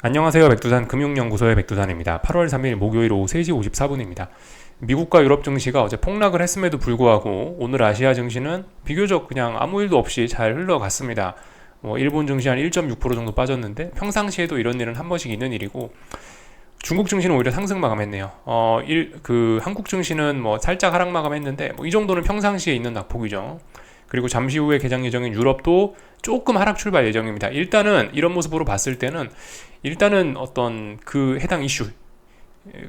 안녕하세요. 백두산 금융연구소의 백두산입니다. 8월 3일 목요일 오후 3시 54분입니다. 미국과 유럽 증시가 어제 폭락을 했음에도 불구하고 오늘 아시아 증시는 비교적 그냥 아무 일도 없이 잘 흘러갔습니다. 일본 증시 한 1.6% 정도 빠졌는데 평상시에도 이런 일은 한 번씩 있는 일이고, 중국 증시는 오히려 상승 마감했네요. 한국 증시는 살짝 하락 마감했는데 이 정도는 평상시에 있는 낙폭이죠. 그리고 잠시 후에 개장 예정인 유럽도 조금 하락 출발 예정입니다. 일단은 이런 모습으로 봤을 때는 일단은 어떤 그 해당 이슈,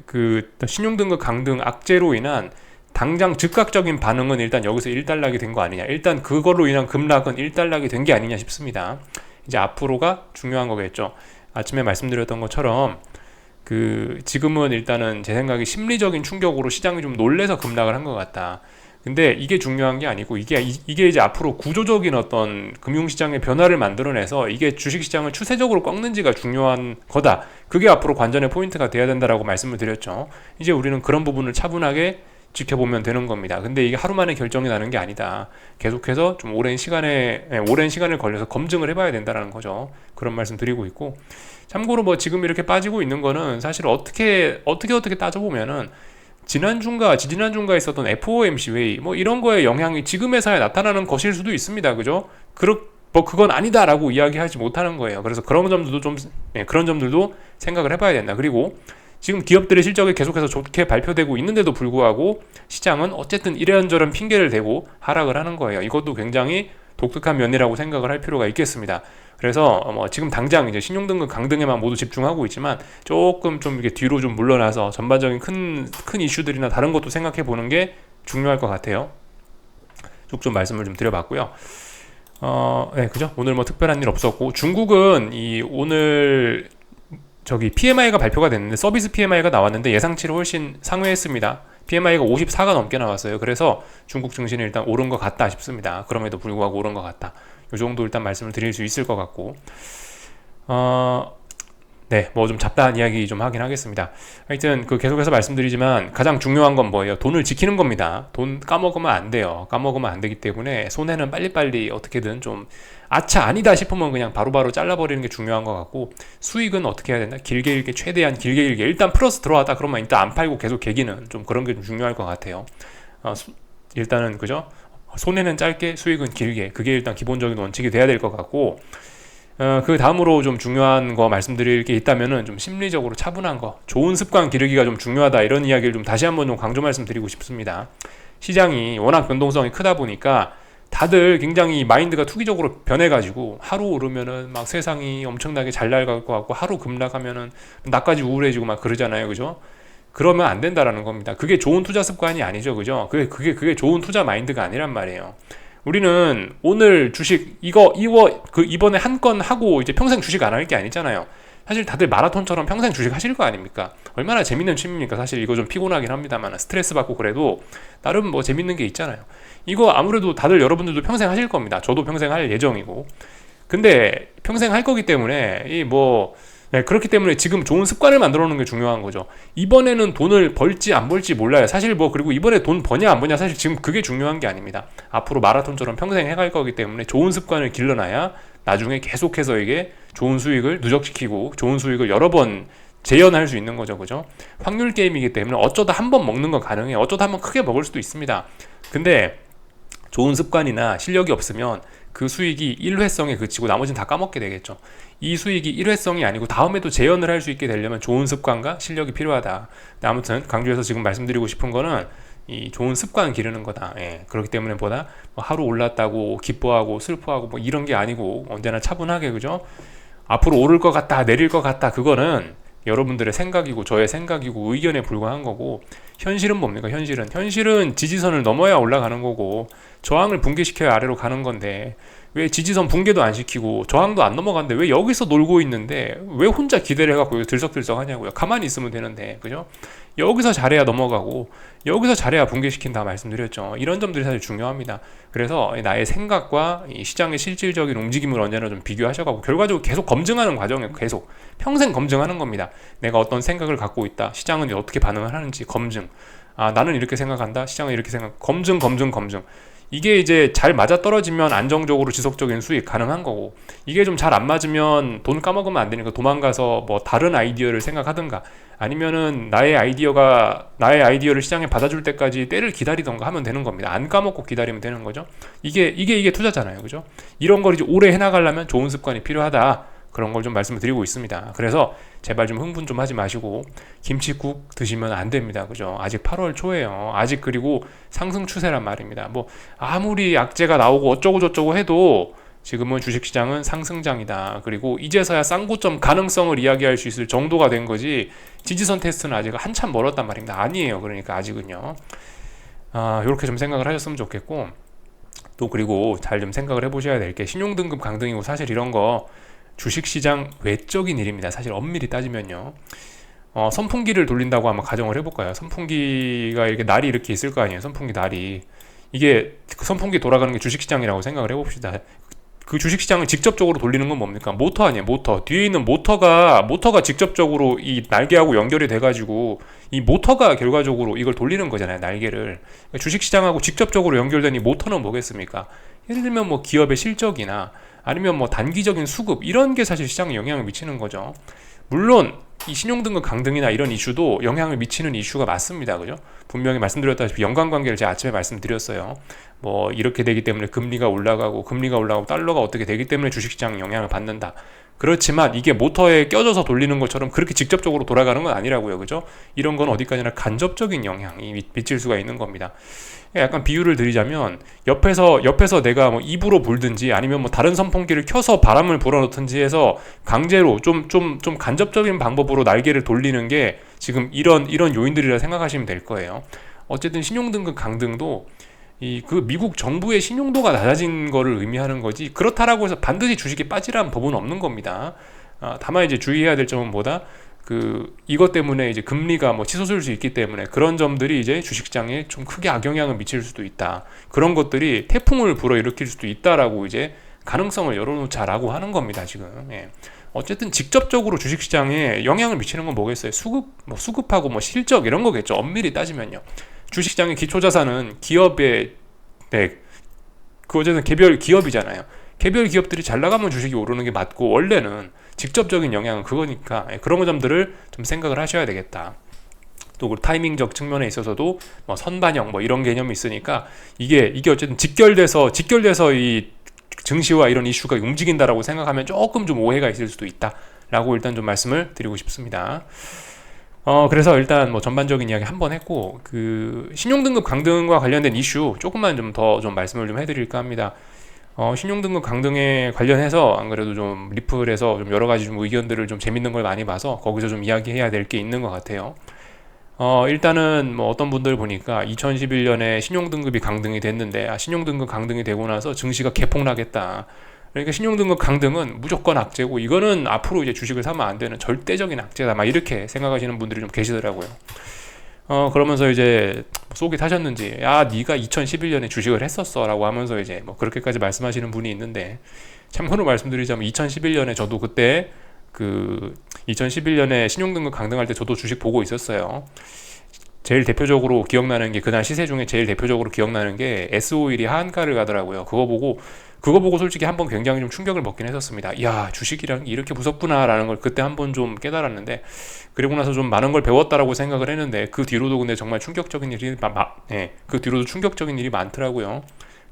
그 신용등급 강등 악재로 인한 당장 즉각적인 반응은 일단 여기서 일단락이 된 거 아니냐, 일단 그걸로 인한 급락은 일단락이 된 게 아니냐 싶습니다. 이제 앞으로가 중요한 거겠죠. 아침에 말씀드렸던 것처럼 지금은 일단은 제 생각에 심리적인 충격으로 시장이 좀 놀래서 급락을 한 것 같다. 근데 이게 중요한 게 아니고 이게 이제 앞으로 구조적인 어떤 금융시장의 변화를 만들어내서 이게 주식시장을 추세적으로 꺾는지가 중요한 거다. 그게 앞으로 관전의 포인트가 돼야 된다라고 말씀을 드렸죠. 이제 우리는 그런 부분을 차분하게 지켜보면 되는 겁니다. 근데 이게 하루 만에 결정이 나는 게 아니다. 계속해서 좀 오랜 시간을 걸려서 검증을 해봐야 된다라는 거죠. 그런 말씀 드리고 있고, 참고로 지금 이렇게 빠지고 있는 거는 사실 어떻게 따져보면은 지난주인가 지지난주인가 있었던 FOMC 회의 이런 거에 영향이 지금에서야 나타나는 것일 수도 있습니다. 그죠? 그건 아니다라고 이야기하지 못하는 거예요. 그래서 그런 점들도 생각을 해봐야 된다. 그리고 지금 기업들의 실적이 계속해서 좋게 발표되고 있는데도 불구하고 시장은 어쨌든 이런저런 핑계를 대고 하락을 하는 거예요. 이것도 굉장히 독특한 면이라고 생각을 할 필요가 있겠습니다. 그래서 지금 당장 이제 신용등급 강등에만 모두 집중하고 있지만 조금 좀 이렇게 뒤로 좀 물러나서 전반적인 큰 이슈들이나 다른 것도 생각해 보는 게 중요할 것 같아요. 쭉 좀 말씀을 좀 드려봤고요. 네, 그죠? 오늘 특별한 일 없었고, 중국은 오늘 PMI가 발표가 됐는데, 서비스 PMI가 나왔는데 예상치를 훨씬 상회했습니다. PMI가 54가 넘게 나왔어요. 그래서 중국 증시는 일단 오른 것 같다 싶습니다. 그럼에도 불구하고 오른 것 같다. 이 정도 일단 말씀을 드릴 수 있을 것 같고, 네, 좀 잡다한 이야기 좀 하긴 하겠습니다. 하여튼 계속해서 말씀드리지만 가장 중요한 건 뭐예요? 돈을 지키는 겁니다. 돈 까먹으면 안 돼요. 까먹으면 안 되기 때문에 손해는 빨리빨리 어떻게든 좀 아니다 싶으면 그냥 바로바로 잘라버리는 게 중요한 것 같고, 수익은 어떻게 해야 되나? 길게 최대한 길게 일단 플러스 들어왔다 그러면 일단 안 팔고 계속 개기는 좀 그런 게 좀 중요할 것 같아요. 일단은 그죠? 손해는 짧게 수익은 길게, 그게 일단 기본적인 원칙이 돼야 될 것 같고, 그 다음으로 좀 중요한 거 말씀드릴 게 있다면은 좀 심리적으로 차분한 거, 좋은 습관 기르기가 좀 중요하다, 이런 이야기를 좀 다시 한번 좀 강조 말씀드리고 싶습니다. 시장이 워낙 변동성이 크다 보니까 다들 굉장히 마인드가 투기적으로 변해가지고 하루 오르면은 막 세상이 엄청나게 잘 나갈 것 같고, 하루 급락하면은 나까지 우울해지고 막 그러잖아요. 그죠? 그러면 안 된다라는 겁니다. 그게 좋은 투자 습관이 아니죠. 그죠? 그게 좋은 투자 마인드가 아니란 말이에요. 우리는 오늘 주식 이번에 한 건 하고 이제 평생 주식 안 할 게 아니잖아요. 사실 다들 마라톤처럼 평생 주식 하실 거 아닙니까? 얼마나 재밌는 취미입니까? 사실 이거 좀 피곤하긴 합니다만, 스트레스 받고 그래도 나름 재밌는 게 있잖아요. 이거 아무래도 다들 여러분들도 평생 하실 겁니다. 저도 평생 할 예정이고. 근데 평생 할 거기 때문에 네, 그렇기 때문에 지금 좋은 습관을 만들어 놓는 게 중요한 거죠. 이번에는 돈을 벌지 안 벌지 몰라요. 사실 그리고 이번에 돈 버냐 안 버냐 사실 지금 그게 중요한 게 아닙니다. 앞으로 마라톤처럼 평생 해갈 거기 때문에 좋은 습관을 길러놔야 나중에 계속해서 이게 좋은 수익을 누적시키고 좋은 수익을 여러 번 재현할 수 있는 거죠. 그죠? 확률 게임이기 때문에 어쩌다 한 번 먹는 건 가능해요. 어쩌다 한 번 크게 먹을 수도 있습니다. 근데 좋은 습관이나 실력이 없으면 그 수익이 일회성에 그치고 나머지는 다 까먹게 되겠죠. 이 수익이 일회성이 아니고 다음에도 재현을 할 수 있게 되려면 좋은 습관과 실력이 필요하다. 아무튼 강조해서 지금 말씀드리고 싶은 거는 이 좋은 습관 기르는 거다. 예, 그렇기 때문에 하루 올랐다고 기뻐하고 슬퍼하고 이런 게 아니고 언제나 차분하게, 그죠? 앞으로 오를 것 같다, 내릴 것 같다, 그거는 여러분들의 생각이고 저의 생각이고 의견에 불과한 거고, 현실은 뭡니까? 현실은 지지선을 넘어야 올라가는 거고, 저항을 붕괴시켜야 아래로 가는 건데, 왜 지지선 붕괴도 안 시키고 저항도 안 넘어가는데 왜 여기서 놀고 있는데 왜 혼자 기대를 해갖고 들썩들썩 하냐고요. 가만히 있으면 되는데, 그죠? 여기서 잘해야 넘어가고 여기서 잘해야 붕괴시킨다 말씀드렸죠. 이런 점들이 사실 중요합니다. 그래서 나의 생각과 이 시장의 실질적인 움직임을 언제나 좀 비교하셔가고 결과적으로 계속 검증하는 과정이에요. 계속 평생 검증하는 겁니다. 내가 어떤 생각을 갖고 있다, 시장은 어떻게 반응을 하는지 검증. 나는 이렇게 생각한다, 시장은 이렇게 검증. 이게 이제 잘 맞아떨어지면 안정적으로 지속적인 수익 가능한 거고, 이게 좀 잘 안 맞으면 돈 까먹으면 안 되니까 도망가서 뭐 다른 아이디어를 생각하든가, 아니면은 나의 아이디어를 시장에 받아줄 때까지 때를 기다리던가 하면 되는 겁니다. 안 까먹고 기다리면 되는 거죠. 이게 투자잖아요, 그죠? 이런 걸 이제 오래 해나가려면 좋은 습관이 필요하다, 그런 걸 좀 말씀을 드리고 있습니다. 그래서 제발 좀 흥분 좀 하지 마시고 김치국 드시면 안 됩니다, 그죠? 아직 8월 초예요. 아직, 그리고 상승 추세란 말입니다. 뭐 아무리 악재가 나오고 어쩌고 저쩌고 해도 지금은 주식시장은 상승장이다. 그리고 이제서야 쌍고점 가능성을 이야기할 수 있을 정도가 된 거지, 지지선 테스트는 아직 한참 멀었단 말입니다. 아니에요. 그러니까 아직은요. 이렇게 좀 생각을 하셨으면 좋겠고, 또 그리고 잘 좀 생각을 해보셔야 될 게, 신용등급 강등이고 사실 이런 거 주식시장 외적인 일입니다. 사실 엄밀히 따지면요. 선풍기를 돌린다고 한번 가정을 해볼까요? 선풍기가 이렇게 날이 이렇게 있을 거 아니에요. 선풍기 날이. 이게 그 선풍기 돌아가는 게 주식시장이라고 생각을 해봅시다. 그 주식시장을 직접적으로 돌리는 건 뭡니까? 모터 아니에요, 모터. 뒤에 있는 모터가 직접적으로 이 날개하고 연결이 돼가지고 이 모터가 결과적으로 이걸 돌리는 거잖아요, 날개를. 그러니까 주식시장하고 직접적으로 연결된 이 모터는 뭐겠습니까? 예를 들면 뭐 기업의 실적이나 아니면 뭐 단기적인 수급, 이런 게 사실 시장에 영향을 미치는 거죠. 물론 이 신용등급 강등이나 이런 이슈도 영향을 미치는 이슈가 맞습니다, 그죠? 분명히 말씀드렸다시피 연관관계를 제가 아침에 말씀드렸어요. 뭐 이렇게 되기 때문에 금리가 올라가고 달러가 어떻게 되기 때문에 주식시장 영향을 받는다. 그렇지만 이게 모터에 껴져서 돌리는 것처럼 그렇게 직접적으로 돌아가는 건 아니라고요, 그죠? 이런 건 어디까지나 간접적인 영향이 미칠 수가 있는 겁니다. 약간 비유를 드리자면, 옆에서 내가 뭐 입으로 불든지 아니면 뭐 다른 선풍기를 켜서 바람을 불어넣든지 해서 강제로 좀 간접적인 방법으로 날개를 돌리는 게 지금 이런 요인들이라 생각하시면 될 거예요. 어쨌든 신용등급 강등도 그 미국 정부의 신용도가 낮아진 거를 의미하는 거지, 그렇다라고 해서 반드시 주식이 빠지라는 법은 없는 겁니다. 다만 이제 주의해야 될 점은 뭐다? 이것 때문에 이제 금리가 뭐 치솟을 수 있기 때문에 그런 점들이 이제 주식시장에 좀 크게 악영향을 미칠 수도 있다. 그런 것들이 태풍을 불어일으킬 수도 있다라고 이제 가능성을 열어놓자라고 하는 겁니다, 지금. 예. 어쨌든 직접적으로 주식시장에 영향을 미치는 건 뭐겠어요? 수급하고 뭐 실적 이런 거겠죠. 엄밀히 따지면요. 주식시장의 기초자산은 기업의, 그 어쨌든 개별 기업이잖아요. 개별 기업들이 잘 나가면 주식이 오르는 게 맞고, 원래는 직접적인 영향은 그거니까 그런 점들을 좀 생각을 하셔야 되겠다. 또 그 타이밍적 측면에 있어서도 뭐 선반영 뭐 이런 개념이 있으니까 이게 어쨌든 직결돼서 이 증시와 이런 이슈가 움직인다라고 생각하면 조금 좀 오해가 있을 수도 있다라고 일단 좀 말씀을 드리고 싶습니다. 그래서 일단 뭐 전반적인 이야기 한번 했고, 그 신용등급 강등과 관련된 이슈 조금만 좀 더 말씀을 좀 해드릴까 합니다. 신용등급 강등에 관련해서 안 그래도 좀 리플에서 좀 여러 가지 좀 의견들을 좀 재밌는 걸 많이 봐서 거기서 좀 이야기해야 될 게 있는 것 같아요. 일단은 뭐 어떤 분들 보니까 2011년에 신용등급이 강등이 됐는데, 신용등급 강등이 되고 나서 증시가 개폭락했다. 그러니까 신용등급 강등은 무조건 악재고, 이거는 앞으로 이제 주식을 사면 안 되는 절대적인 악재다, 막 이렇게 생각하시는 분들이 좀 계시더라고요. 그러면서 이제 속이 타셨는지, 야, 네가 2011년에 주식을 했었어 라고 하면서 이제 뭐 그렇게까지 말씀하시는 분이 있는데, 참고로 말씀드리자면 2011년에 저도 그때 2011년에 신용등급 강등할 때 저도 주식 보고 있었어요. 제일 대표적으로 기억나는 게, 그날 시세 중에 제일 대표적으로 기억나는 게 S-오일이 하한가를 가더라고요. 그거 보고 솔직히 한번 굉장히 좀 충격을 먹긴 했었습니다. 이야, 주식이랑 이렇게 무섭구나라는 걸 그때 한번 좀 깨달았는데, 그리고 나서 좀 많은 걸 배웠다라고 생각을 했는데, 그 뒤로도 근데 정말 충격적인 일이 그 뒤로도 충격적인 일이 많더라고요.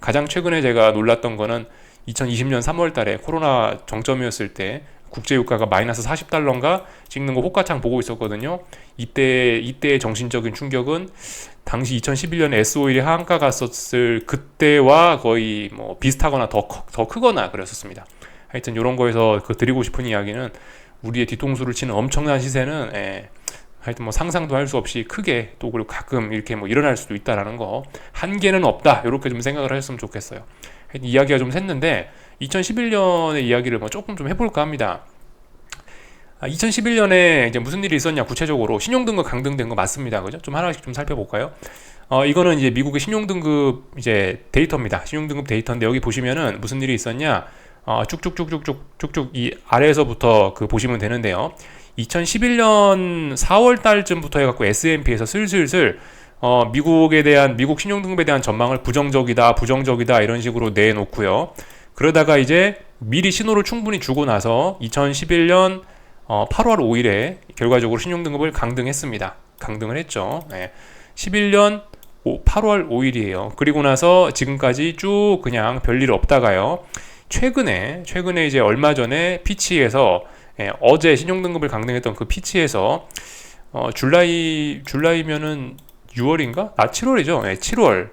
가장 최근에 제가 놀랐던 거는 2020년 3월 달에 코로나 정점이었을 때 국제유가가 마이너스 40달러인가 찍는 거 호가창 보고 있었거든요. 이때의 정신적인 충격은 당시 2011년에 S-오일이 하한가 갔었을 그때와 거의 뭐 비슷하거나 더 크거나 그랬었습니다. 하여튼 이런 거에서 드리고 싶은 이야기는, 우리의 뒤통수를 치는 엄청난 시세는 하여튼 뭐 상상도 할 수 없이 크게, 또 그리고 가끔 이렇게 뭐 일어날 수도 있다라는 거, 한계는 없다, 이렇게 좀 생각을 하셨으면 좋겠어요. 이야기가 좀 샜는데 2011년의 이야기를 뭐 조금 좀 해볼까 합니다. 2011년에 이제 무슨 일이 있었냐, 구체적으로 신용등급 강등된 거 맞습니다, 그죠? 좀 하나씩 좀 살펴볼까요? 이거는 이제 미국의 신용등급 이제 데이터입니다. 신용등급 데이터인데, 여기 보시면은 무슨 일이 있었냐, 쭉쭉 이 아래에서부터 보시면 되는데요. 2011년 4월 달쯤부터 해갖고 S&P에서 슬슬슬 미국에 대한 미국 신용등급에 대한 전망을 부정적이다 이런 식으로 내놓고요. 그러다가 이제 미리 신호를 충분히 주고 나서 2011년 8월 5일에 결과적으로 신용등급을 강등했습니다. 강등을 했죠. 네. 11년 8월 5일이에요. 그리고 나서 지금까지 쭉 그냥 별일 없다가요. 최근에 이제 얼마 전에 피치에서 어제 신용등급을 강등했던 그 피치에서 줄라이면은 6월인가? 7월이죠. 네, 7월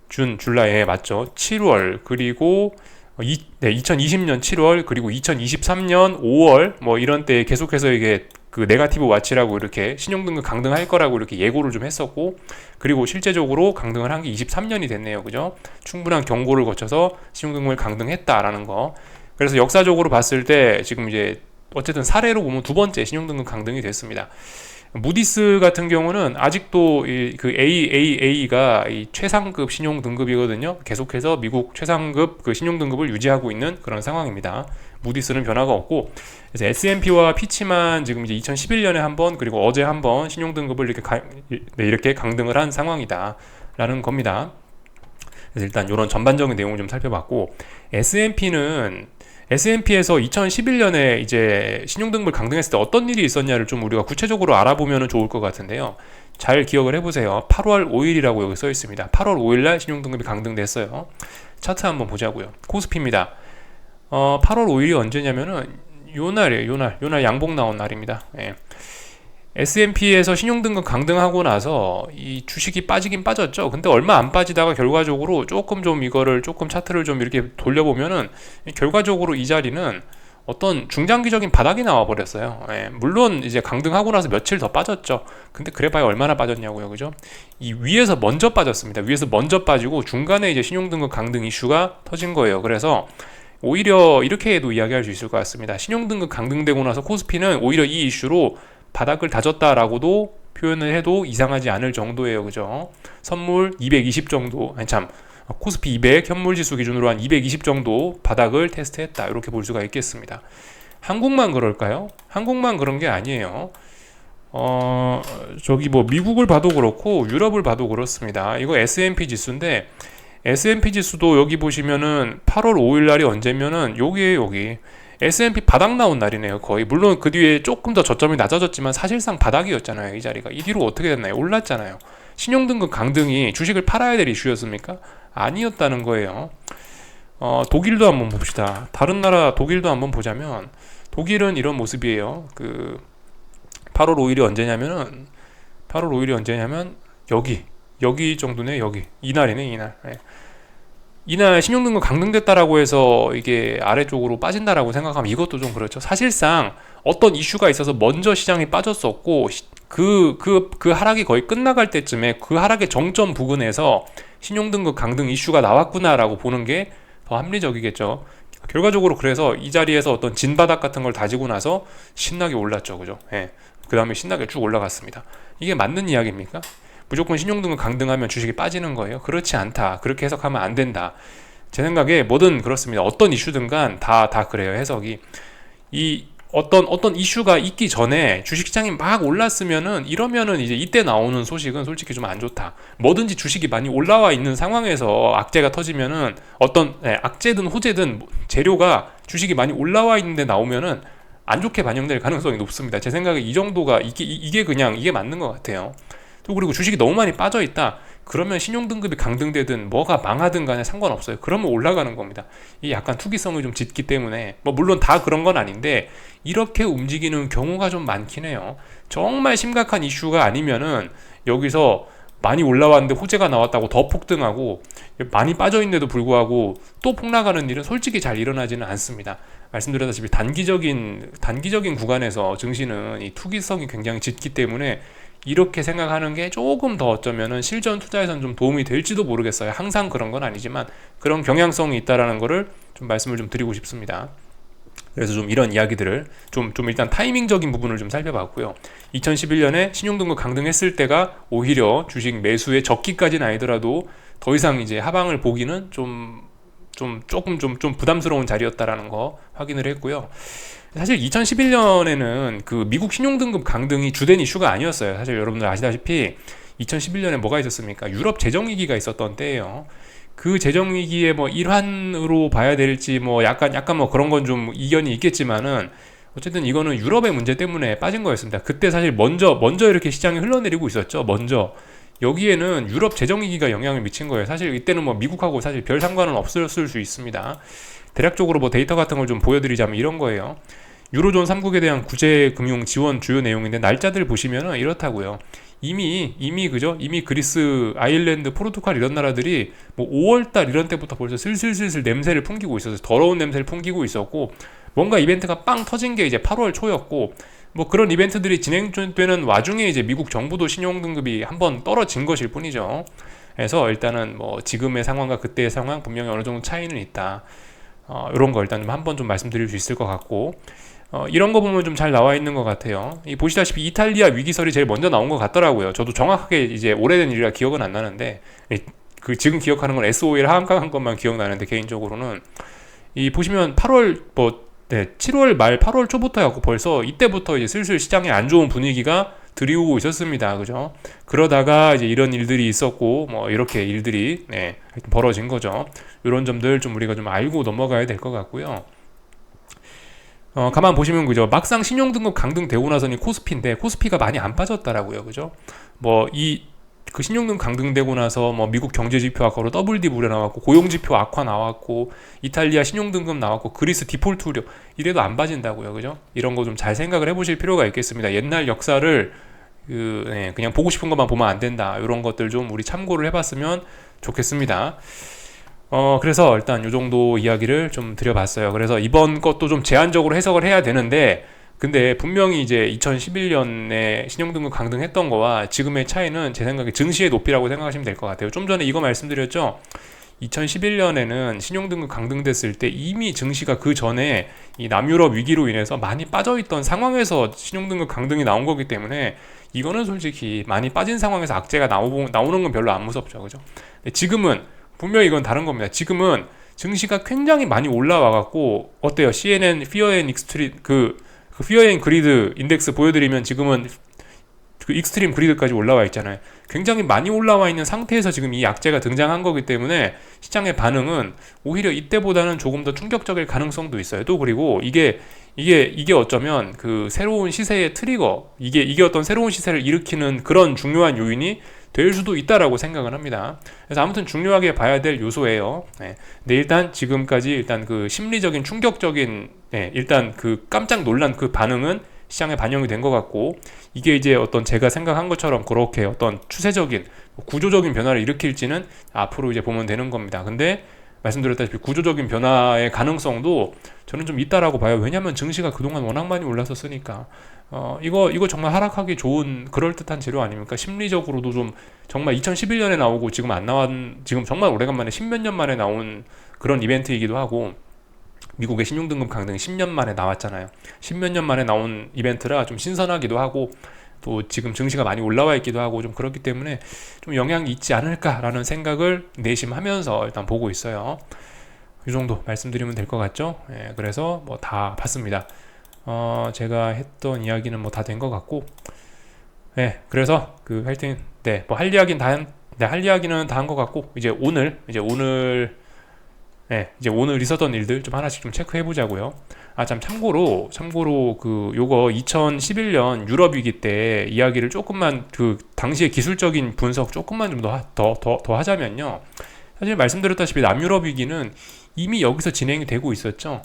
줄라이에 맞죠. 7월 그리고 2020년 7월 그리고 2023년 5월 뭐 이런 때 계속해서 이게 그 네거티브 와치라고 이렇게 신용등급 강등할 거라고 이렇게 예고를 좀 했었고, 그리고 실제적으로 강등을 한 게 23년이 됐네요. 그죠? 충분한 경고를 거쳐서 신용등급을 강등했다라는 거. 그래서 역사적으로 봤을 때 지금 이제 어쨌든 사례로 보면 두 번째 신용등급 강등이 됐습니다. 무디스 같은 경우는 아직도 그 AAA가 이 최상급 신용등급이거든요. 계속해서 미국 최상급 그 신용등급을 유지하고 있는 그런 상황입니다. 무디스는 변화가 없고, 그래서 S&P와 피치만 지금 이제 2011년에 한 번, 그리고 어제 한 번 신용등급을 이렇게 강등을 한 상황이다라는 겁니다. 그래서 일단 이런 전반적인 내용을 좀 살펴봤고, S&P에서 2011년에 이제 신용등급을 강등했을 때 어떤 일이 있었냐를 좀 우리가 구체적으로 알아보면 좋을 것 같은데요. 잘 기억을 해보세요. 8월 5일이라고 여기 써 있습니다. 8월 5일날 신용등급이 강등됐어요. 차트 한번 보자고요. 코스피입니다. 8월 5일이 언제냐면은 요날이에요. 요날 양봉 나온 날입니다. 예. S&P에서 신용등급 강등하고 나서 이 주식이 빠지긴 빠졌죠. 근데 얼마 안 빠지다가 결과적으로 조금 차트를 좀 이렇게 돌려보면은 결과적으로 이 자리는 어떤 중장기적인 바닥이 나와 버렸어요. 예, 물론 이제 강등하고 나서 며칠 더 빠졌죠. 근데 그래봐야 얼마나 빠졌냐고요, 그죠? 이 위에서 먼저 빠졌습니다. 위에서 먼저 빠지고 중간에 이제 신용등급 강등 이슈가 터진 거예요. 그래서 오히려 이렇게 해도 이야기할 수 있을 것 같습니다. 신용등급 강등되고 나서 코스피는 오히려 이 이슈로 바닥을 다졌다라고도 표현을 해도 이상하지 않을 정도예요. 그죠? 선물 220 정도, 코스피 200 현물지수 기준으로 한 220 정도 바닥을 테스트했다. 이렇게 볼 수가 있겠습니다. 한국만 그럴까요? 한국만 그런 게 아니에요. 저기 뭐 미국을 봐도 그렇고 유럽을 봐도 그렇습니다. 이거 S&P 지수인데, S&P 지수도 여기 보시면은 8월 5일 날이 언제면은 여기 S&P 바닥 나온 날이네요. 거의. 물론 그 뒤에 조금 더 저점이 낮아졌지만 사실상 바닥이었잖아요. 이 자리가. 이 뒤로 어떻게 됐나요? 올랐잖아요. 신용등급 강등이 주식을 팔아야 될 이슈였습니까? 아니었다는 거예요. 독일도 한번 봅시다. 다른 나라 독일도 한번 보자면, 독일은 이런 모습이에요. 그 8월 5일이 언제냐면 여기 정도네. 여기 이날이네. 이날. 네. 이날 신용등급 강등됐다라고 해서 이게 아래쪽으로 빠진다라고 생각하면 이것도 좀 그렇죠. 사실상 어떤 이슈가 있어서 먼저 시장이 빠졌었고, 그 하락이 거의 끝나갈 때쯤에 그 하락의 정점 부근에서 신용등급 강등 이슈가 나왔구나라고 보는 게 더 합리적이겠죠. 결과적으로 그래서 이 자리에서 어떤 진바닥 같은 걸 다지고 나서 신나게 올랐죠. 그죠? 예. 그 다음에 신나게 쭉 올라갔습니다. 이게 맞는 이야기입니까? 무조건 신용등급 강등하면 주식이 빠지는 거예요? 그렇지 않다. 그렇게 해석하면 안 된다. 제 생각에 뭐든 그렇습니다. 어떤 이슈든 간 다 그래요. 해석이. 어떤 이슈가 있기 전에 주식시장이 막 올랐으면은, 이러면은 이제 이때 나오는 소식은 솔직히 좀 안 좋다. 뭐든지 주식이 많이 올라와 있는 상황에서 악재가 터지면은, 어떤 악재든 호재든 재료가 주식이 많이 올라와 있는데 나오면은 안 좋게 반영될 가능성이 높습니다. 제 생각에 이 정도가 이게 맞는 것 같아요. 또 그리고 주식이 너무 많이 빠져 있다. 그러면 신용등급이 강등되든 뭐가 망하든 간에 상관없어요. 그러면 올라가는 겁니다. 이게 약간 투기성이 좀 짙기 때문에, 뭐 물론 다 그런 건 아닌데 이렇게 움직이는 경우가 좀 많긴 해요. 정말 심각한 이슈가 아니면은 여기서 많이 올라왔는데 호재가 나왔다고 더 폭등하고, 많이 빠져있는데도 불구하고 또 폭락하는 일은 솔직히 잘 일어나지는 않습니다. 말씀드렸다시피 단기적인 구간에서 증시는 이 투기성이 굉장히 짙기 때문에 이렇게 생각하는 게 조금 더 어쩌면은 실전 투자에선 좀 도움이 될지도 모르겠어요. 항상 그런 건 아니지만 그런 경향성이 있다라는 거를 좀 말씀을 좀 드리고 싶습니다. 그래서 좀 이런 이야기들을 좀 일단 타이밍적인 부분을 좀 살펴봤고요. 2011년에 신용등급 강등했을 때가 오히려 주식 매수의 적기까지는 아니더라도 더 이상 이제 하방을 보기는 조금 부담스러운 자리였다라는 거 확인을 했고요. 사실 2011년에는 그 미국 신용등급 강등이 주된 이슈가 아니었어요. 사실 여러분들 아시다시피 2011년에 뭐가 있었습니까? 유럽 재정위기가 있었던 때예요. 그 재정위기의 뭐 일환으로 봐야 될지 뭐 약간 뭐 그런 건 좀 이견이 있겠지만은 어쨌든 이거는 유럽의 문제 때문에 빠진 거였습니다. 그때 사실 먼저 이렇게 시장이 흘러내리고 있었죠. 먼저 여기에는 유럽 재정위기가 영향을 미친 거예요. 사실 이때는 뭐 미국하고 사실 별 상관은 없었을 수 있습니다. 대략적으로 뭐 데이터 같은 걸 좀 보여드리자면 이런 거예요. 유로존 3국에 대한 구제 금융 지원 주요 내용인데 날짜들 보시면은 이렇다고요. 이미 그죠? 이미 그리스, 아일랜드, 포르투갈 이런 나라들이 뭐 5월달 이런 때부터 벌써 슬슬 냄새를 풍기고 있었어요. 더러운 냄새를 풍기고 있었고 뭔가 이벤트가 빵 터진 게 이제 8월 초였고 뭐 그런 이벤트들이 진행되는 와중에 이제 미국 정부도 신용등급이 한번 떨어진 것일 뿐이죠. 그래서 일단은 뭐 지금의 상황과 그때의 상황 분명히 어느 정도 차이는 있다. 이런 거 일단 좀 한번 좀 말씀드릴 수 있을 것 같고 이런 거 보면 좀 잘 나와 있는 것 같아요. 이 보시다시피 이탈리아 위기설이 제일 먼저 나온 것 같더라고요. 저도 정확하게 이제 오래된 일이라 기억은 안 나는데 그 지금 기억하는 건 SOL 하한강 것만 기억나는데 개인적으로는 이 보시면 8월 뭐 7월 말 8월 초부터 해갖고 벌써 이때부터 이제 슬슬 시장에 안 좋은 분위기가 들이오고 있었습니다. 그죠? 그러다가 이제 이런 일들이 있었고 뭐 이렇게 일들이 벌어진 거죠. 이런 점들 좀 우리가 좀 알고 넘어가야 될 것 같고요. 가만 보시면 그죠? 막상 신용등급 강등되고 나서는 코스피인데 코스피가 많이 안 빠졌더라고요. 그죠? 뭐 그 신용등급 강등되고 나서 뭐 미국 경제지표 악화로 WD 우려 나왔고 고용지표 악화 나왔고 이탈리아 신용등급 나왔고 그리스 디폴트 우려 이래도 안 빠진다고요. 그죠? 이런 거 좀 잘 생각을 해보실 필요가 있겠습니다. 옛날 역사를 그냥 보고 싶은 것만 보면 안 된다. 이런 것들 좀 우리 참고를 해봤으면 좋겠습니다. 그래서 일단 이 정도 이야기를 좀 드려봤어요. 그래서 이번 것도 좀 제한적으로 해석을 해야 되는데, 근데 분명히 이제 2011년에 신용등급 강등했던 거와 지금의 차이는 제 생각에 증시의 높이라고 생각하시면 될 것 같아요. 좀 전에 이거 말씀드렸죠? 2011년에는 신용등급 강등됐을 때 이미 증시가 그 전에 이 남유럽 위기로 인해서 많이 빠져있던 상황에서 신용등급 강등이 나온 거기 때문에 이거는 솔직히 많이 빠진 상황에서 악재가 나오는 건 별로 안 무섭죠. 그죠? 근데 지금은 분명히 이건 다른 겁니다. 지금은 증시가 굉장히 많이 올라와갖고 어때요? CNN Fear and Extreme 그 Fear and Greed 인덱스 보여드리면 지금은 그 익스트림 그리드까지 올라와 있잖아요. 굉장히 많이 올라와 있는 상태에서 지금 이 약재가 등장한 거기 때문에 시장의 반응은 오히려 이때보다는 조금 더 충격적일 가능성도 있어요. 또 그리고 이게 어쩌면 그 새로운 시세의 트리거, 이게 어떤 새로운 시세를 일으키는 그런 중요한 요인이 될 수도 있다라고 생각을 합니다. 그래서 아무튼 중요하게 봐야 될 요소예요. 근데 일단 지금까지 일단 그 심리적인 충격적인 일단 그 깜짝 놀란 그 반응은 시장에 반영이 된 것 같고, 이게 이제 어떤 제가 생각한 것처럼 그렇게 어떤 추세적인 구조적인 변화를 일으킬지는 앞으로 이제 보면 되는 겁니다. 근데 말씀드렸다시피 구조적인 변화의 가능성도 저는 좀 있다라고 봐요. 왜냐하면 증시가 그동안 워낙 많이 올랐었으니까. 이거 정말 하락하기 좋은 그럴듯한 재료 아닙니까? 심리적으로도 좀 정말 2011년에 나오고 지금 정말 오래간만에 십몇 년 만에 나온 그런 이벤트이기도 하고, 미국의 신용등급 강등이 10년 만에 나왔잖아요. 10몇 년 만에 나온 이벤트라 좀 신선하기도 하고, 또 지금 증시가 많이 올라와 있기도 하고 좀 그렇기 때문에 좀 영향이 있지 않을까라는 생각을 내심하면서 일단 보고 있어요. 이 정도 말씀드리면 될 것 같죠? 그래서 뭐 다 봤습니다. 제가 했던 이야기는 뭐 다 된 것 같고, 그래서 그 하여튼 뭐 할 이야기는 할 이야기는 다 한 것 같고, 이제 오늘 있었던 일들 좀 하나씩 좀 체크해 보자고요. 참고로 요거 2011년 유럽 위기 때 이야기를 조금만 그 당시의 기술적인 분석 조금만 좀 더 하자면요. 사실 말씀드렸다시피 남유럽 위기는 이미 여기서 진행이 되고 있었죠.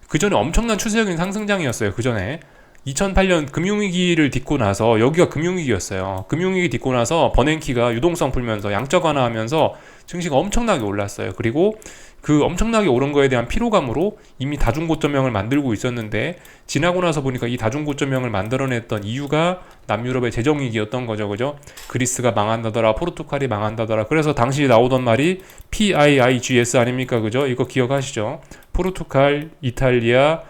그 전에 엄청난 추세적인 상승장이었어요. 그 전에 2008년 금융위기를 딛고 나서 여기가 금융위기였어요. 금융위기 딛고 나서 버냉키가 유동성 풀면서 양적 완화하면서 증시가 엄청나게 올랐어요. 그리고 그 엄청나게 오른 거에 대한 피로감으로 이미 다중고점형을 만들고 있었는데, 지나고 나서 보니까 이 다중고점형을 만들어냈던 이유가 남유럽의 재정위기였던 거죠. 그죠? 그리스가 망한다더라, 포르투갈이 망한다더라. 그래서 당시 나오던 말이 PIIGS 아닙니까? 그죠? 이거 기억하시죠? 포르투갈, 이탈리아,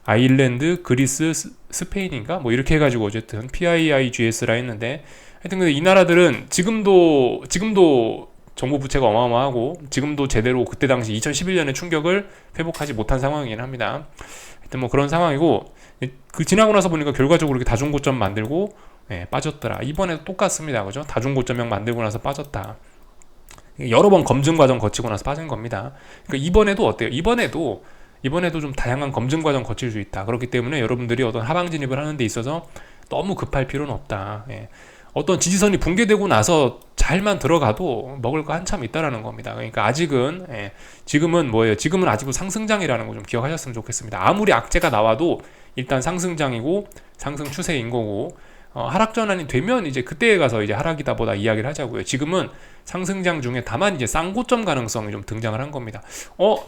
아일랜드, 그리스, 스페인인가? 뭐 이렇게 해가지고 어쨌든 PIIGS라 했는데, 하여튼 근데 이 나라들은 지금도 정부 부채가 어마어마하고 지금도 제대로 그때 당시 2011년의 충격을 회복하지 못한 상황이긴 합니다. 하여튼 뭐 그런 상황이고, 그 지나고 나서 보니까 결과적으로 이렇게 다중고점 만들고 빠졌더라. 이번에도 똑같습니다. 그죠? 다중고점형 만들고 나서 빠졌다. 여러 번 검증 과정 거치고 나서 빠진 겁니다. 그러니까 이번에도 어때요? 이번에도 좀 다양한 검증 과정 거칠 수 있다. 그렇기 때문에 여러분들이 어떤 하방 진입을 하는 데 있어서 너무 급할 필요는 없다. 어떤 지지선이 붕괴되고 나서 잘만 들어가도 먹을 거 한참 있다라는 겁니다. 그러니까 아직은 지금은 뭐예요? 지금은 아직도 상승장이라는 거 좀 기억하셨으면 좋겠습니다. 아무리 악재가 나와도 일단 상승장이고 상승 추세인 거고 하락 전환이 되면 이제 그때에 가서 이제 하락이다 보다 이야기를 하자고요. 지금은 상승장 중에 다만 이제 쌍고점 가능성이 좀 등장을 한 겁니다.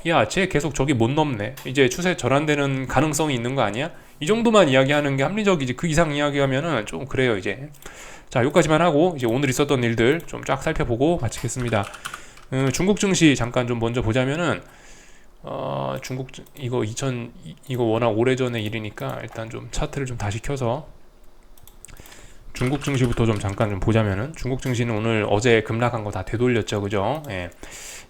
야, 쟤 계속 저기 못 넘네. 이제 추세 전환되는 가능성이 있는 거 아니야? 이 정도만 이야기하는 게 합리적이지. 그 이상 이야기하면은 좀 그래요, 이제. 자, 여기까지만 하고 이제 오늘 있었던 일들 좀 쫙 살펴보고 마치겠습니다. 중국 증시 잠깐 좀 먼저 보자면은 중국 이거 워낙 오래전의 일이니까 일단 좀 차트를 좀 다시 켜서 중국 증시부터 좀 잠깐 좀 보자면은 중국 증시는 오늘 어제 급락한 거 다 되돌렸죠, 그죠?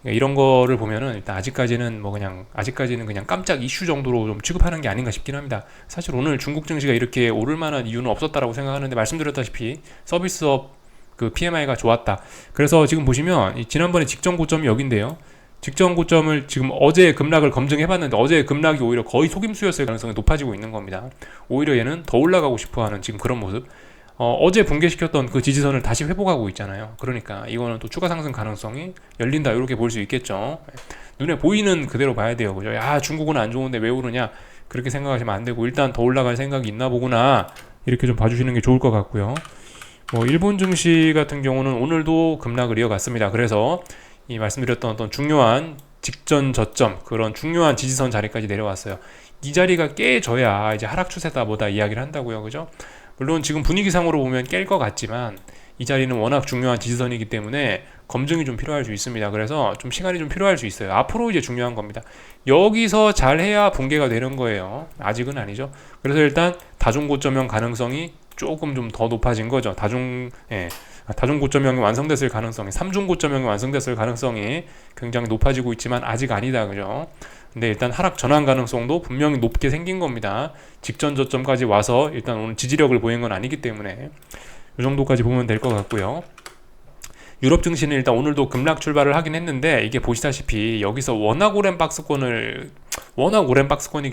이런 거를 보면은 일단 아직까지는 그냥 깜짝 이슈 정도로 좀 취급하는 게 아닌가 싶긴 합니다. 사실 오늘 중국 증시가 이렇게 오를 만한 이유는 없었다라고 생각하는데 말씀드렸다시피 서비스업 그 PMI가 좋았다. 그래서 지금 보시면 지난번에 직전 고점이 여긴데요. 직전 고점을 지금 어제 급락을 검증해봤는데 어제 급락이 오히려 거의 속임수였을 가능성이 높아지고 있는 겁니다. 오히려 얘는 더 올라가고 싶어하는 지금 그런 모습. 어제 붕괴시켰던 그 지지선을 다시 회복하고 있잖아요. 그러니까 이거는 또 추가 상승 가능성이 열린다 이렇게 볼 수 있겠죠. 눈에 보이는 그대로 봐야 돼요. 그죠? 야, 중국은 안 좋은데 왜 오르냐? 그렇게 생각하시면 안 되고 일단 더 올라갈 생각이 있나 보구나. 이렇게 좀 봐주시는 게 좋을 것 같고요. 일본 증시 같은 경우는 오늘도 급락을 이어갔습니다. 그래서 이 말씀드렸던 어떤 중요한 직전 저점 그런 중요한 지지선 자리까지 내려왔어요. 이 자리가 깨져야 이제 하락 추세다 뭐다 이야기를 한다고요. 그죠? 물론 지금 분위기상으로 보면 깰 것 같지만 이 자리는 워낙 중요한 지지선이기 때문에 검증이 좀 필요할 수 있습니다. 그래서 좀 시간이 좀 필요할 수 있어요. 앞으로 이제 중요한 겁니다. 여기서 잘해야 붕괴가 되는 거예요. 아직은 아니죠. 그래서 일단 다중고점형 가능성이 조금 좀 더 높아진 거죠. 다중고점형이 완성됐을 가능성이, 삼중고점형이 완성됐을 가능성이 굉장히 높아지고 있지만 아직 아니다. 그죠? 근데 일단 하락 전환 가능성도 분명히 높게 생긴 겁니다. 직전 저점까지 와서 일단 오늘 지지력을 보인 건 아니기 때문에 이 정도까지 보면 될 것 같고요. 유럽 증시는 일단 오늘도 급락 출발을 하긴 했는데 이게 보시다시피 여기서 워낙 오랜 박스권이기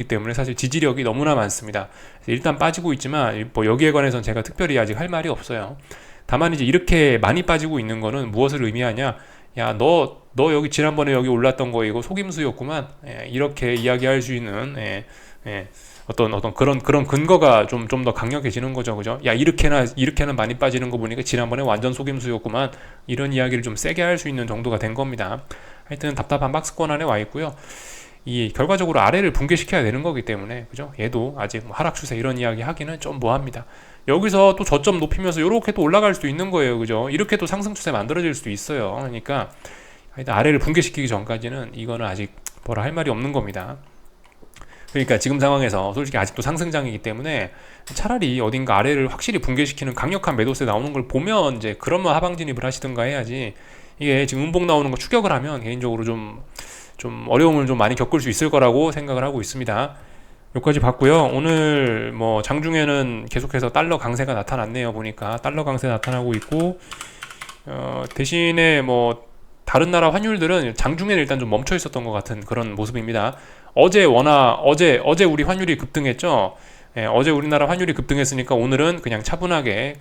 때문에 사실 지지력이 너무나 많습니다. 일단 빠지고 있지만 여기에 관해서는 제가 특별히 아직 할 말이 없어요. 다만 이제 이렇게 많이 빠지고 있는 거는 무엇을 의미하냐? 야, 너 여기 지난번에 여기 올랐던 거 이거 속임수였구만. 이렇게 이야기할 수 있는 어떤 그런 근거가 좀 더 강력해지는 거죠, 그죠? 야, 이렇게나 많이 빠지는 거 보니까 지난번에 완전 속임수였구만. 이런 이야기를 좀 세게 할 수 있는 정도가 된 겁니다. 하여튼 답답한 박스권 안에 와 있고요. 이 결과적으로 아래를 붕괴시켜야 되는 거기 때문에, 그죠? 얘도 아직 하락 추세 이런 이야기 하기는 좀 뭐합니다. 여기서 또 저점 높이면서 이렇게 또 올라갈 수도 있는 거예요, 그죠? 이렇게 또 상승 추세 만들어질 수도 있어요. 그러니까 아래를 붕괴시키기 전까지는 이거는 아직 뭐라 할 말이 없는 겁니다. 그러니까 지금 상황에서 솔직히 아직도 상승장이기 때문에 차라리 어딘가 아래를 확실히 붕괴시키는 강력한 매도세 나오는 걸 보면 이제 그러면 하방 진입을 하시든가 해야지. 이게 지금 음봉 나오는 거 추격을 하면 개인적으로 좀 어려움을 좀 많이 겪을 수 있을 거라고 생각을 하고 있습니다. 여기까지 봤고요. 오늘 장중에는 계속해서 달러 강세가 나타났네요. 보니까 달러 강세 나타나고 있고 대신에 다른 나라 환율들은 장중에는 일단 좀 멈춰 있었던 것 같은 그런 모습입니다. 어제 우리 환율이 급등했죠. 어제 우리나라 환율이 급등했으니까 오늘은 그냥 차분하게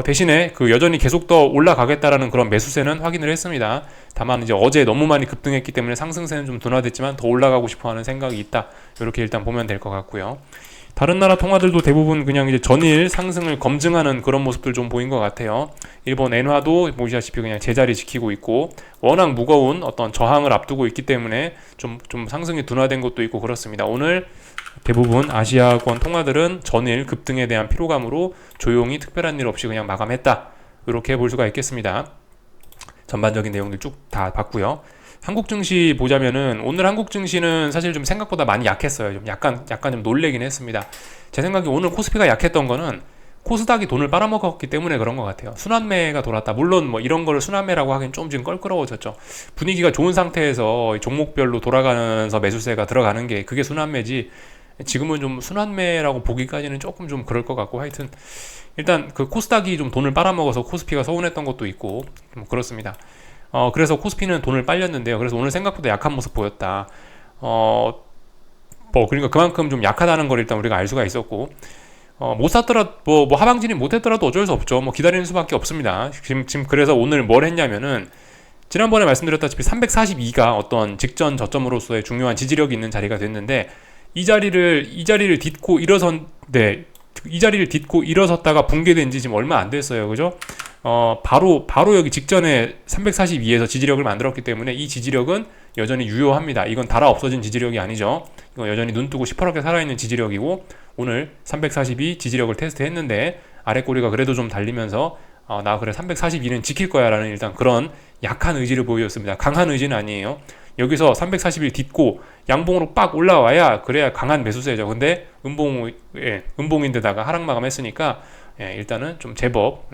대신에 여전히 계속 더 올라가겠다라는 그런 매수세는 확인을 했습니다. 다만 이제 어제 너무 많이 급등했기 때문에 상승세는 좀 둔화됐지만 더 올라가고 싶어하는 생각이 있다. 이렇게 일단 보면 될 것 같고요. 다른 나라 통화들도 대부분 그냥 이제 전일 상승을 검증하는 그런 모습들 좀 보인 것 같아요. 일본 엔화도 보시다시피 그냥 제자리 지키고 있고 워낙 무거운 어떤 저항을 앞두고 있기 때문에 좀 상승이 둔화된 것도 있고 그렇습니다. 오늘 대부분 아시아권 통화들은 전일 급등에 대한 피로감으로 조용히 특별한 일 없이 그냥 마감했다. 이렇게 볼 수가 있겠습니다. 전반적인 내용들 쭉 다 봤고요. 한국 증시 보자면은 오늘 한국 증시는 사실 좀 생각보다 많이 약했어요. 좀 약간 좀 놀래긴 했습니다. 제 생각에 오늘 코스피가 약했던 거는 코스닥이 돈을 빨아먹었기 때문에 그런 것 같아요. 순환매가 돌았다. 물론 이런 거를 순환매라고 하긴 좀 지금 껄끄러워졌죠. 분위기가 좋은 상태에서 종목별로 돌아가면서 매수세가 들어가는 게 그게 순환매지. 지금은 좀 순환매라고 보기까지는 조금 좀 그럴 것 같고, 하여튼 일단 그 코스닥이 좀 돈을 빨아먹어서 코스피가 서운했던 것도 있고 뭐 그렇습니다. 그래서 코스피는 돈을 빨렸는데요. 그래서 오늘 생각보다 약한 모습 보였다. 그러니까 그만큼 좀 약하다는 걸 일단 우리가 알 수가 있었고, 못 샀더라, 뭐 하방진이 못했더라도 어쩔 수 없죠. 뭐 기다리는 수밖에 없습니다. 지금 그래서 오늘 뭘 했냐면은, 지난번에 말씀드렸다시피 342가 어떤 직전 저점으로서의 중요한 지지력이 있는 자리가 됐는데, 이 자리를 딛고 일어섰다가 붕괴된 지 지금 얼마 안 됐어요. 그죠? 바로 여기 직전에 342에서 지지력을 만들었기 때문에 이 지지력은 여전히 유효합니다. 이건 달아 없어진 지지력이 아니죠. 이건 여전히 눈뜨고 시퍼렇게 살아있는 지지력이고, 오늘 342 지지력을 테스트했는데 아래 꼬리가 그래도 좀 달리면서 나 그래 342는 지킬 거야 라는 일단 그런 약한 의지를 보였습니다. 강한 의지는 아니에요. 여기서 341 딛고 양봉으로 빡 올라와야 그래야 강한 매수세죠. 근데 음봉인데다가 하락 마감했으니까 일단은 좀 제법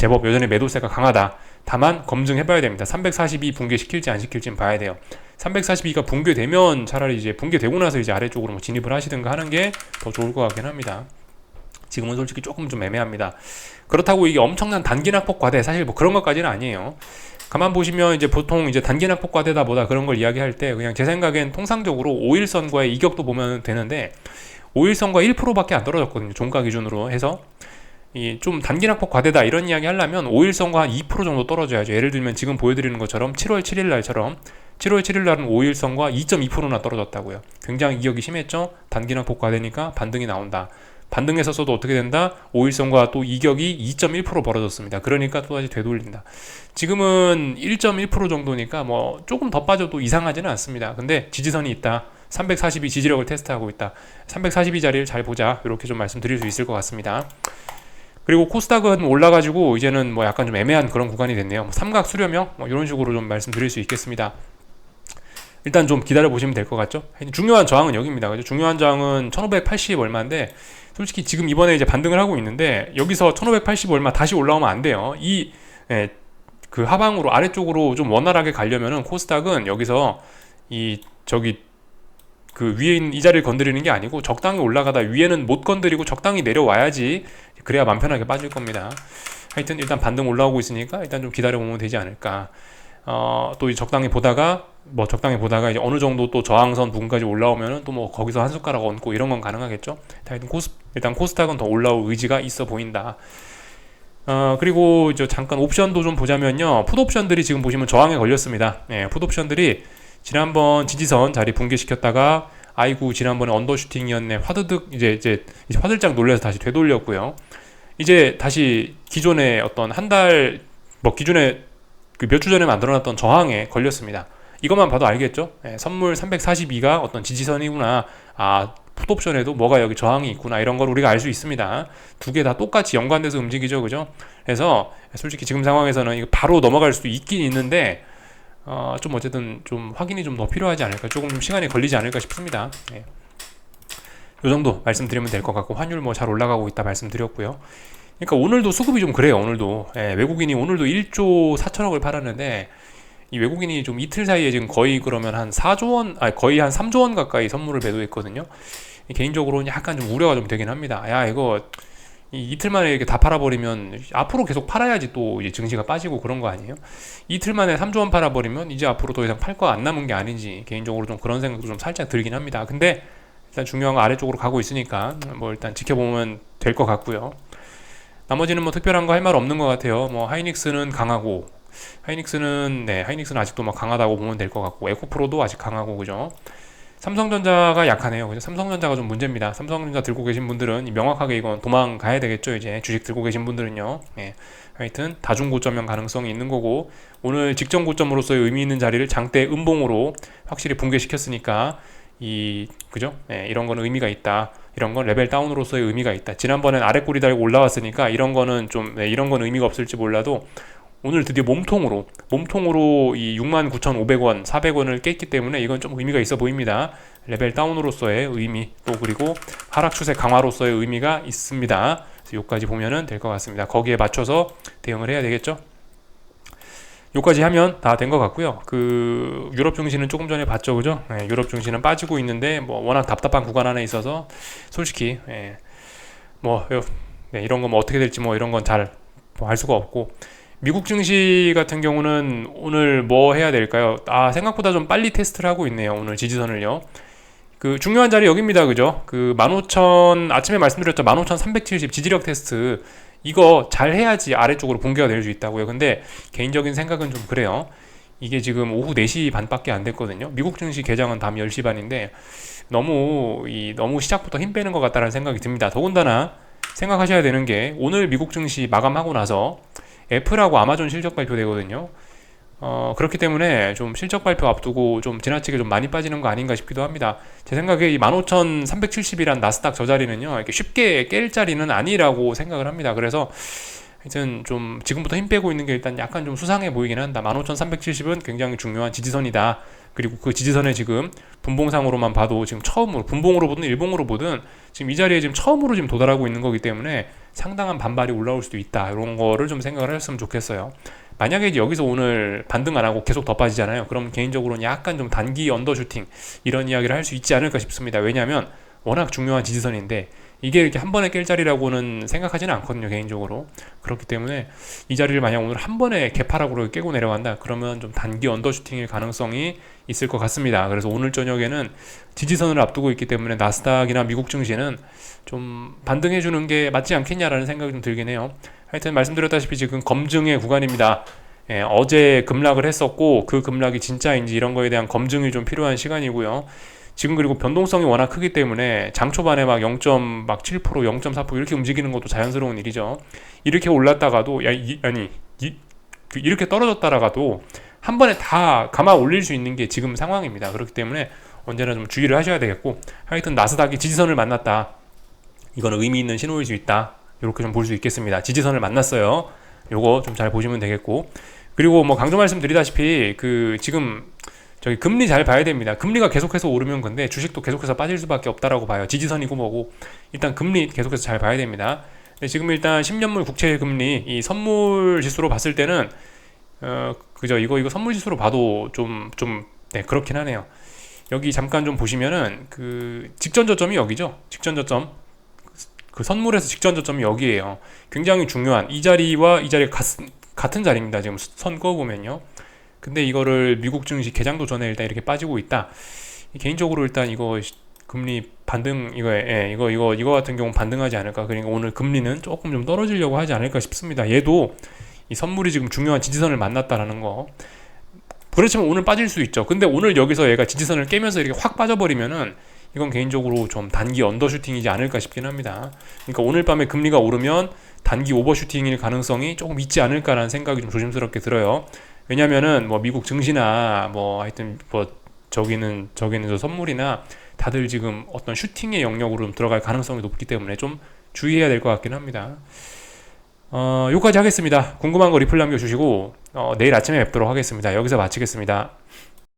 여전히 매도세가 강하다. 다만 검증해봐야 됩니다. 342 붕괴시킬지 안 시킬지는 봐야 돼요. 342가 붕괴되면 차라리 이제 붕괴되고 나서 이제 아래쪽으로 뭐 진입을 하시든가 하는 게 더 좋을 것 같긴 합니다. 지금은 솔직히 조금 좀 애매합니다. 그렇다고 이게 엄청난 단기 낙폭 과대, 사실 뭐 그런 것까지는 아니에요. 가만 보시면 이제 보통 이제 단기 낙폭 과대다 뭐다 그런 걸 이야기할 때 그냥 제 생각엔 통상적으로 5일선과의 이격도 보면 되는데, 5일선과 1%밖에 안 떨어졌거든요. 종가 기준으로 해서. 이 좀 단기 낙폭 과대다 이런 이야기 하려면 5일선과 한 2% 정도 떨어져야죠. 예를 들면 지금 보여드리는 것처럼 7월 7일 날처럼 7월 7일 날은 5일선과 2.2%나 떨어졌다고요. 굉장히 이격이 심했죠. 단기 낙폭 과대니까 반등이 나온다. 반등했었어도 어떻게 된다? 5일선과 또 이격이 2.1% 벌어졌습니다. 그러니까 또다시 되돌린다. 지금은 1.1% 정도니까 뭐 조금 더 빠져도 이상하지는 않습니다. 근데 지지선이 있다. 342 지지력을 테스트하고 있다. 342 자리를 잘 보자. 이렇게 좀 말씀드릴 수 있을 것 같습니다. 그리고 코스닥은 올라가지고 이제는 뭐 약간 좀 애매한 그런 구간이 됐네요. 뭐 삼각 수렴형 뭐 이런 식으로 좀 말씀드릴 수 있겠습니다. 일단 좀 기다려 보시면 될 것 같죠. 중요한 저항은 여기입니다. 그죠? 중요한 저항은 1580 얼마인데, 솔직히 지금 이번에 이제 반등을 하고 있는데 여기서 1580 얼마 다시 올라오면 안 돼요. 그 하방으로 아래쪽으로 좀 원활하게 가려면은 코스닥은 여기서 그 위에 있는 이 자리를 건드리는 게 아니고 적당히 올라가다 위에는 못 건드리고 적당히 내려와야지, 그래야 맘 편하게 빠질 겁니다. 하여튼 일단 반등 올라오고 있으니까 일단 좀 기다려보면 되지 않을까. 또 적당히 보다가 이제 어느 정도 또 저항선 부분까지 올라오면은 또 뭐 거기서 한 숟가락 얹고 이런 건 가능하겠죠. 하여튼 일단 코스닥은 더 올라올 의지가 있어 보인다. 그리고 이제 잠깐 옵션도 좀 보자면요. 풋옵션들이 지금 보시면 저항에 걸렸습니다. 풋옵션들이 지난번 지지선 자리 붕괴시켰다가 아이고 지난번에 언더슈팅이었네 화드득 이제 화들짝 놀라서 다시 되돌렸고요. 이제 다시 기존의 어떤 기존에 그 몇 주 전에 만들어놨던 저항에 걸렸습니다. 이것만 봐도 알겠죠? 선물 342가 어떤 지지선이구나. 풋옵션에도 뭐가 여기 저항이 있구나. 이런 걸 우리가 알 수 있습니다. 두 개 다 똑같이 연관돼서 움직이죠. 그죠? 그래서 솔직히 지금 상황에서는 이거 바로 넘어갈 수도 있긴 있는데, 좀 어쨌든 좀 확인이 좀 더 필요하지 않을까, 조금 좀 시간이 걸리지 않을까 싶습니다. 요 정도 말씀드리면 될 것 같고, 환율 뭐 잘 올라가고 있다 말씀드렸고요. 그러니까 오늘도 수급이 좀 그래요. 오늘도 외국인이 오늘도 1조 4천억을 팔았는데, 이 외국인이 좀 이틀 사이에 지금 거의 그러면 한 4조 원, 거의 한 3조 원 가까이 선물을 매도했거든요. 개인적으로는 약간 좀 우려가 좀 되긴 합니다. 이거 이틀 만에 이렇게 다 팔아버리면 앞으로 계속 팔아야지 또 이제 증시가 빠지고 그런 거 아니에요? 이틀 만에 3조 원 팔아버리면 이제 앞으로 더 이상 팔 거 안 남은 게 아닌지, 개인적으로 좀 그런 생각도 좀 살짝 들긴 합니다. 근데 일단 중요한 거 아래쪽으로 가고 있으니까 뭐 일단 지켜보면 될 것 같고요. 나머지는 뭐 특별한 거 할 말 없는 것 같아요. 뭐 하이닉스는 강하고, 하이닉스는 아직도 막 강하다고 보면 될 것 같고, 에코프로도 아직 강하고, 그죠? 삼성전자가 약하네요. 그죠? 삼성전자가 좀 문제입니다. 삼성전자 들고 계신 분들은 명확하게 이건 도망가야 되겠죠. 이제 주식 들고 계신 분들은요. 하여튼 다중고점형 가능성이 있는 거고, 오늘 직전 고점으로서의 의미 있는 자리를 장대 음봉으로 확실히 붕괴시켰으니까 그죠? 이런 거는 의미가 있다. 이런 건 레벨 다운으로서의 의미가 있다. 지난번엔 아래 꼬리 달고 올라왔으니까 이런 거는 좀 이런 건 의미가 없을지 몰라도, 오늘 드디어 몸통으로 이 69,500원, 400원을 깼기 때문에 이건 좀 의미가 있어 보입니다. 레벨 다운으로서의 의미, 또 그리고 하락 추세 강화로서의 의미가 있습니다. 그래서 여기까지 보면은 될 것 같습니다. 거기에 맞춰서 대응을 해야 되겠죠. 요까지 하면 다 된 것 같고요. 그 유럽 증시는 조금 전에 봤죠, 그죠? 예, 유럽 증시는 빠지고 있는데 뭐 워낙 답답한 구간 안에 있어서 솔직히 뭐 이런 거 뭐 어떻게 될지 뭐 이런 건 잘 알 수가 없고, 미국 증시 같은 경우는 오늘 뭐 해야 될까요? 아, 생각보다 좀 빨리 테스트를 하고 있네요. 오늘 지지선을요. 그 중요한 자리 여기입니다. 그죠? 그 15,000 아침에 말씀드렸죠. 15,370 지지력 테스트 이거 잘 해야지 아래쪽으로 붕괴가 될 수 있다고요. 근데 개인적인 생각은 좀 그래요. 이게 지금 오후 4시 반밖에 안 됐거든요. 미국 증시 개장은 다음 10시 반인데 너무 시작부터 힘 빼는 것 같다는 생각이 듭니다. 더군다나 생각하셔야 되는 게 오늘 미국 증시 마감하고 나서 애플하고 아마존 실적 발표되거든요. 그렇기 때문에 좀 실적 발표 앞두고 좀 지나치게 좀 많이 빠지는 거 아닌가 싶기도 합니다. 제 생각에 이 15,370이란 나스닥 저 자리는요, 이렇게 쉽게 깰 자리는 아니라고 생각을 합니다. 그래서 하여튼 좀 지금부터 힘 빼고 있는 게 일단 약간 좀 수상해 보이긴 한다. 15,370은 굉장히 중요한 지지선이다. 그리고 그 지지선에 지금 분봉상으로만 봐도 지금 처음으로, 분봉으로 보든 일봉으로 보든 지금 이 자리에 지금 처음으로 지금 도달하고 있는 거기 때문에 상당한 반발이 올라올 수도 있다. 이런 거를 좀 생각을 했으면 좋겠어요. 만약에 이제 여기서 오늘 반등 안 하고 계속 더 빠지잖아요. 그럼 개인적으로는 약간 좀 단기 언더슈팅 이런 이야기를 할 수 있지 않을까 싶습니다. 왜냐하면 워낙 중요한 지지선인데 이게 이렇게 한 번에 깰 자리라고는 생각하지는 않거든요, 개인적으로. 그렇기 때문에 이 자리를 만약 오늘 한 번에 개파락으로 깨고 내려간다 그러면 좀 단기 언더슈팅일 가능성이 있을 것 같습니다. 그래서 오늘 저녁에는 지지선을 앞두고 있기 때문에 나스닥이나 미국 증시는 좀 반등해 주는 게 맞지 않겠냐라는 생각이 좀 들긴 해요. 하여튼 말씀드렸다시피 지금 검증의 구간입니다. 어제 급락을 했었고 그 급락이 진짜인지 이런 거에 대한 검증이 좀 필요한 시간이고요. 지금 그리고 변동성이 워낙 크기 때문에 장 초반에 막 0.7%, 0.4% 이렇게 움직이는 것도 자연스러운 일이죠. 이렇게 올랐다가도 이렇게 떨어졌다가도 한 번에 다 감아 올릴 수 있는 게 지금 상황입니다. 그렇기 때문에 언제나 좀 주의를 하셔야 되겠고, 하여튼 나스닥이 지지선을 만났다. 이거는 의미 있는 신호일 수 있다. 이렇게 좀 볼 수 있겠습니다. 지지선을 만났어요. 요거 좀 잘 보시면 되겠고, 그리고 뭐 강조 말씀드리다시피 그 지금 저기 금리 잘 봐야 됩니다. 금리가 계속해서 오르면 근데 주식도 계속해서 빠질 수밖에 없다라고 봐요. 지지선이고 뭐고 일단 금리 계속해서 잘 봐야 됩니다. 근데 지금 일단 10년물 국채 금리 이 선물 지수로 봤을 때는 그죠, 이거 선물 지수로 봐도 네, 그렇긴 하네요. 여기 잠깐 좀 보시면은 그 직전 저점이 여기죠. 직전 저점, 그 선물에서 직전 저점이 여기에요. 굉장히 중요한 이 자리와 이 자리 같은 자리입니다. 지금 선 그어보면요. 근데 이거를 미국 증시 개장도 전에 일단 이렇게 빠지고 있다. 개인적으로 일단 이거 금리 반등 이거 같은 경우 반등하지 않을까. 그러니까 오늘 금리는 조금 좀 떨어지려고 하지 않을까 싶습니다. 얘도 이 선물이 지금 중요한 지지선을 만났다라는 거. 그렇지만 오늘 빠질 수 있죠. 근데 오늘 여기서 얘가 지지선을 깨면서 이렇게 확 빠져버리면은 이건 개인적으로 좀 단기 언더슈팅이지 않을까 싶긴 합니다. 그러니까 오늘 밤에 금리가 오르면 단기 오버슈팅일 가능성이 조금 있지 않을까라는 생각이 좀 조심스럽게 들어요. 왜냐면은 뭐 미국 증시나 뭐 하여튼 뭐 저기는 저 선물이나 다들 지금 어떤 슈팅의 영역으로 좀 들어갈 가능성이 높기 때문에 좀 주의해야 될 것 같긴 합니다. 여기까지 하겠습니다. 궁금한 거 리플 남겨주시고 내일 아침에 뵙도록 하겠습니다. 여기서 마치겠습니다.